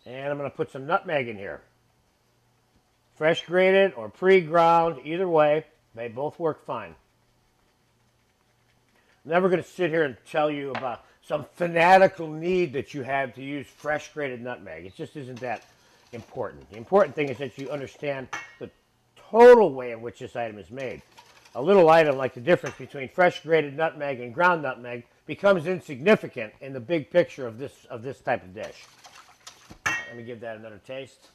And I'm going to put some nutmeg in here. Fresh grated or pre-ground, either way, they both work fine. I'm never going to sit here and tell you about some fanatical need that you have to use fresh grated nutmeg. It just isn't that important. The important thing is that you understand the total way in which this item is made. A little item like the difference between fresh grated nutmeg and ground nutmeg becomes insignificant in the big picture of this type of dish. Let me give that another taste.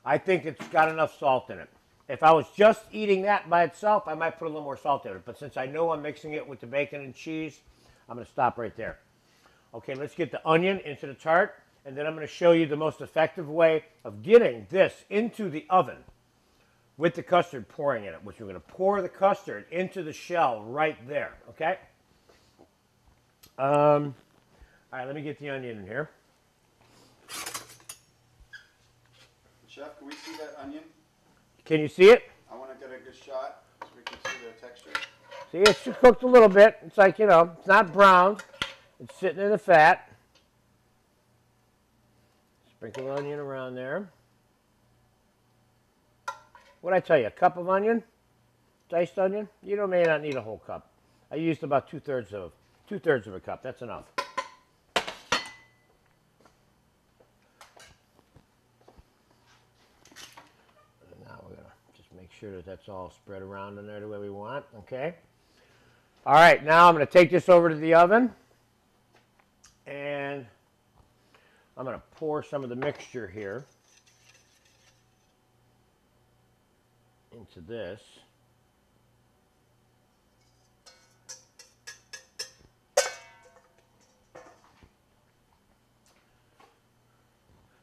I think it's got enough salt in it. If I was just eating that by itself, I might put a little more salt in it. But since I know I'm mixing it with the bacon and cheese, I'm going to stop right there. Okay, let's get the onion into the tart, and then I'm going to show you the most effective way of getting this into the oven with the custard pouring in it, which we're going to pour the custard into the shell right there, okay? All right, let me get the onion in here. Chef, can we see that onion? Can you see it? I want to get a good shot so we can see the texture. See, it's just cooked a little bit. It's like, you know, it's not browned. It's sitting in the fat. Sprinkle the onion around there. What'd I tell you, a cup of onion? Diced onion? You may not need a whole cup. I used about two-thirds of a cup. That's enough. Make sure that that's all spread around in there the way we want, okay? All right, now I'm going to take this over to the oven, and I'm going to pour some of the mixture here into this.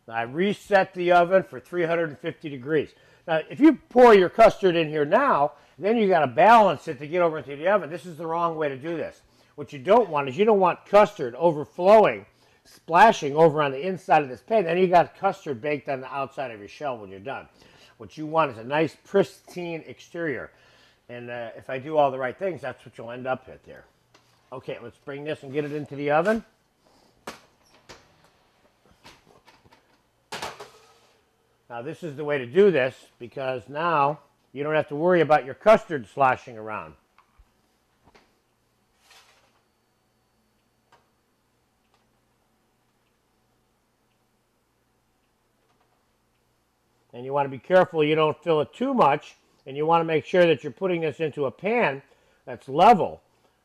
Now, I reset the oven for 350 degrees. Now, if you pour your custard in here now, then you got to balance it to get over into the oven. This is the wrong way to do this. What you don't want is you don't want custard overflowing, splashing over on the inside of this pan. Then you got custard baked on the outside of your shell when you're done. What you want is a nice pristine exterior. And if I do all the right things, that's what you'll end up with there. Okay, let's bring this and get it into the oven. Now, this is the way to do this because now you don't have to worry about your custard sloshing around. And you want to be careful you don't fill it too much, and you want to make sure that you're putting this into a pan that's level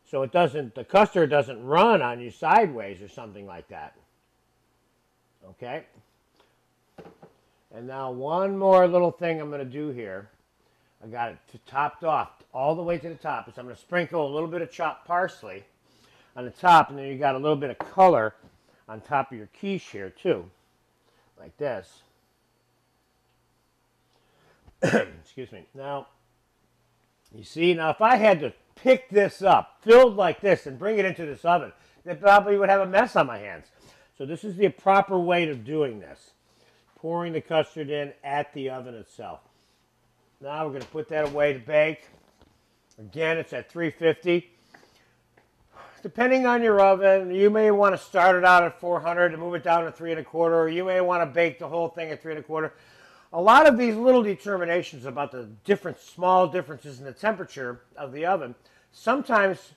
so it doesn't, the custard doesn't run on you sideways or something like that. Okay? And now one more little thing I'm going to do here. I got it topped off all the way to the top. So I'm going to sprinkle a little bit of chopped parsley on the top, and then you got a little bit of color on top of your quiche here too, like this. Excuse me. Now, you see, now if I had to pick this up, filled like this, and bring it into this oven, then probably would have a mess on my hands. So this is the proper way of doing this. Pouring the custard in at the oven itself. Now we're going to put that away to bake. Again, it's at 350. Depending on your oven, you may want to start it out at 400 and move it down to 3 1/4, or you may want to bake the whole thing at 3 1/4. A lot of these little determinations about the small differences in the temperature of the oven sometimes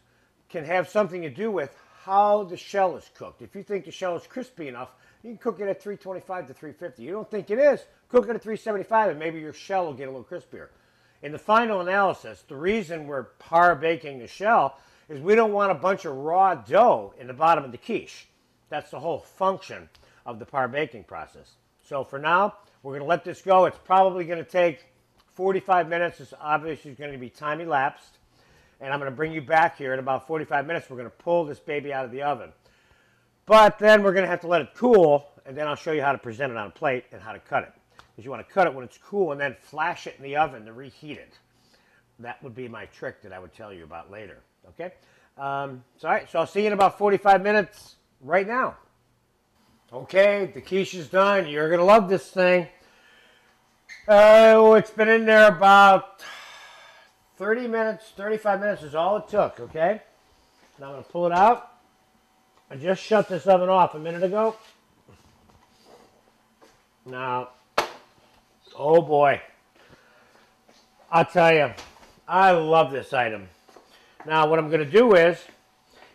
can have something to do with how the shell is cooked. If you think the shell is crispy enough, you can cook it at 325 to 350. You don't think it is, cook it at 375 and maybe your shell will get a little crispier. In the final analysis, the reason we're par baking the shell is we don't want a bunch of raw dough in the bottom of the quiche. That's the whole function of the par baking process. So for now, we're going to let this go. It's probably going to take 45 minutes. It's obviously going to be time elapsed. And I'm going to bring you back here in about 45 minutes. We're going to pull this baby out of the oven. But then we're going to have to let it cool, and then I'll show you how to present it on a plate and how to cut it. Because you want to cut it when it's cool and then flash it in the oven to reheat it. That would be my trick that I would tell you about later. Okay? All right, so I'll see you in about 45 minutes right now. Okay, the quiche is done. You're going to love this thing. It's been in there about 30 minutes, 35 minutes is all it took, okay? Now I'm going to pull it out. I just shut this oven off a minute ago. Now, oh boy. I'll tell you, I love this item. Now what I'm going to do is,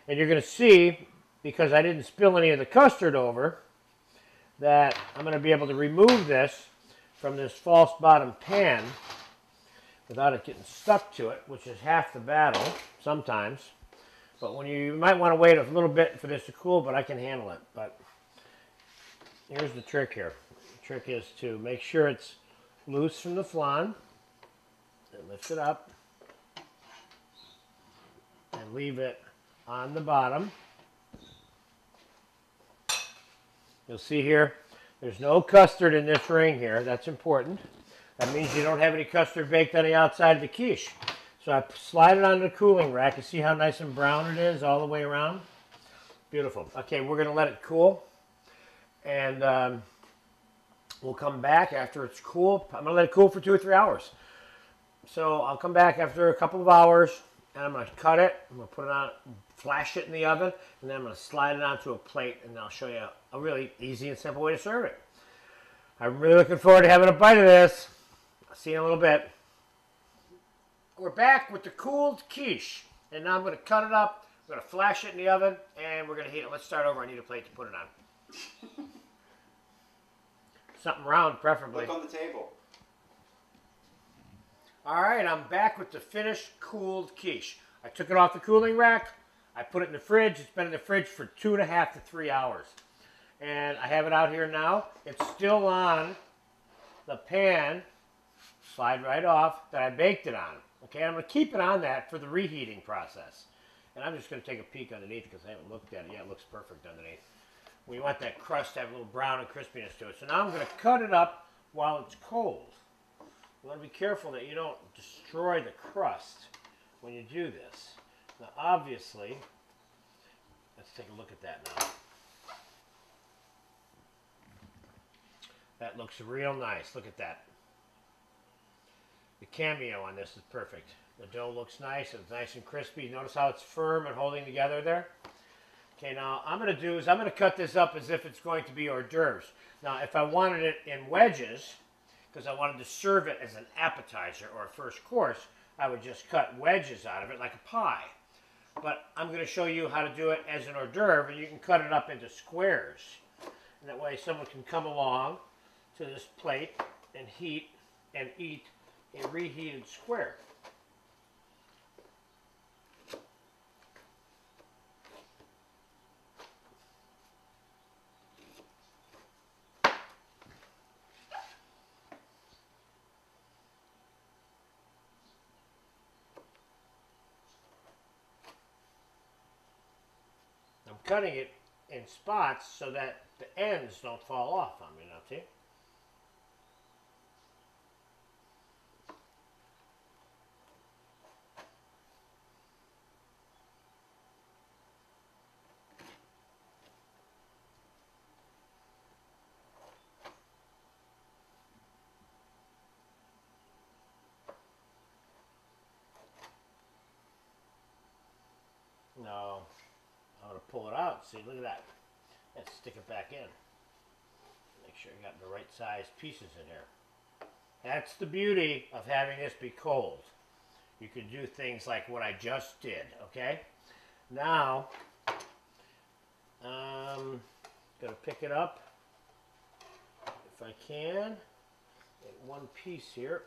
and you're going to see, because I didn't spill any of the custard over, that I'm going to be able to remove this from this false bottom pan without it getting stuck to it, which is half the battle sometimes. But when you might want to wait a little bit for this to cool, but I can handle it. But here's the trick here. The trick is to make sure it's loose from the flan and lift it up and leave it on the bottom. You'll see here, there's no custard in this ring here. That's important. That means you don't have any custard baked on the outside of the quiche. So I slide it onto the cooling rack. You see how nice and brown it is all the way around? Beautiful. Okay, we're going to let it cool. And we'll come back after it's cool. I'm going to let it cool for 2 or 3 hours. So I'll come back after a couple of hours, and I'm going to cut it. I'm going to put it on, flash it in the oven, and then I'm going to slide it onto a plate, and I'll show you a really easy and simple way to serve it. I'm really looking forward to having a bite of this. I'll see you in a little bit. We're back with the cooled quiche, and now I'm going to cut it up. I'm going to flash it in the oven, and we're going to heat it. Let's start over. I need a plate to put it on. Something round, preferably. Look on the table. All right, I'm back with the finished cooled quiche. I took it off the cooling rack. I put it in the fridge. It's been in the fridge for 2.5 to 3 hours. And I have it out here now. It's still on the pan, slide right off, that I baked it on. Okay, I'm going to keep it on that for the reheating process. And I'm just going to take a peek underneath because I haven't looked at it yet. It looks perfect underneath. We want that crust to have a little brown and crispiness to it. So now I'm going to cut it up while it's cold. You want to be careful that you don't destroy the crust when you do this. Now obviously, let's take a look at that now. That looks real nice. Look at that. The cameo on this is perfect. The dough looks nice. It's nice and crispy. Notice how it's firm and holding together there? Okay, now I'm going to do is I'm going to cut this up as if it's going to be hors d'oeuvres. Now, if I wanted it in wedges, because I wanted to serve it as an appetizer or a first course, I would just cut wedges out of it like a pie. But I'm going to show you how to do it as an hors d'oeuvre, and you can cut it up into squares. And that way someone can come along to this plate and heat and eat a reheated square. I'm cutting it in spots so that the ends don't fall off on me now, see? No, I'm going to pull it out. See, look at that. Let's stick it back in. Make sure you got the right size pieces in here. That's the beauty of having this be cold. You can do things like what I just did, okay? Now, I'm going to pick it up, if I can, in one piece here.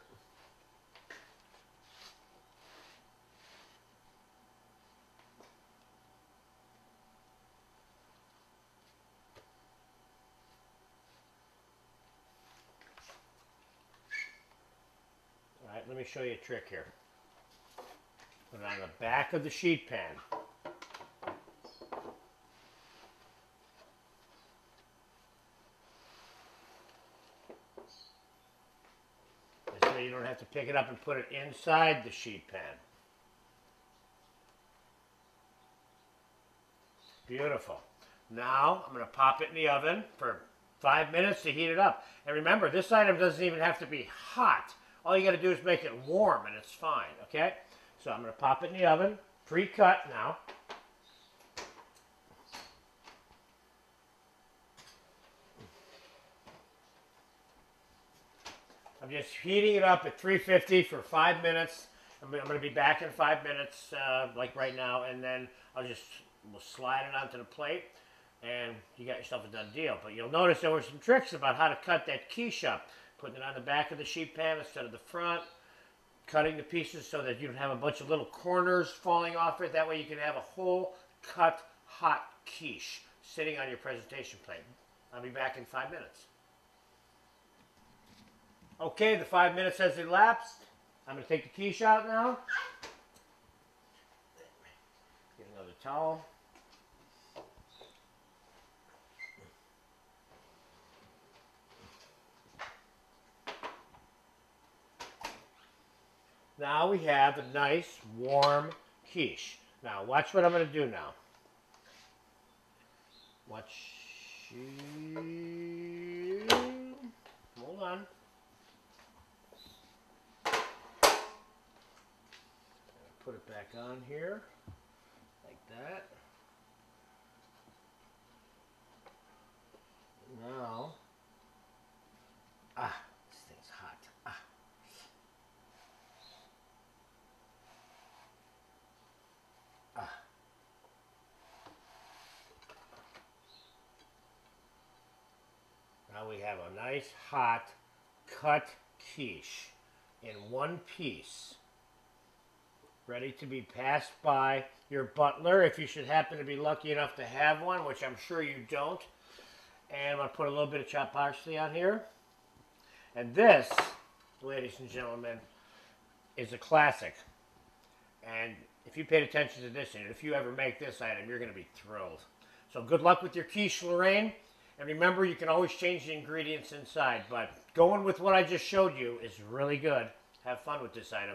Let me show you a trick here. Put it on the back of the sheet pan. This way you don't have to pick it up and put it inside the sheet pan. Beautiful. Now I'm going to pop it in the oven for 5 minutes to heat it up. And remember, this item doesn't even have to be hot. All you got to do is make it warm and it's fine, okay? So I'm going to pop it in the oven, pre-cut now. I'm just heating it up at 350 for 5 minutes. I'm going to be back in 5 minutes, like right now, and then we'll slide it onto the plate, and you got yourself a done deal. But you'll notice there were some tricks about how to cut that quiche up. Putting it on the back of the sheet pan instead of the front, cutting the pieces so that you don't have a bunch of little corners falling off it. That way you can have a whole cut hot quiche sitting on your presentation plate. I'll be back in 5 minutes. Okay, the 5 minutes has elapsed. I'm going to take the quiche out now. Get another towel. Now we have a nice warm quiche. Now watch what I'm going to do now. Watch. Hold on. Put it back on here, like that. Now, this thing's hot. Now we have a nice hot cut quiche in one piece, ready to be passed by your butler if you should happen to be lucky enough to have one, which I'm sure you don't. And I'm going to put a little bit of chopped parsley on here. And this, ladies and gentlemen, is a classic. And if you paid attention to this, and if you ever make this item, you're going to be thrilled. So good luck with your Quiche Lorraine. And remember, you can always change the ingredients inside. But going with what I just showed you is really good. Have fun with this item.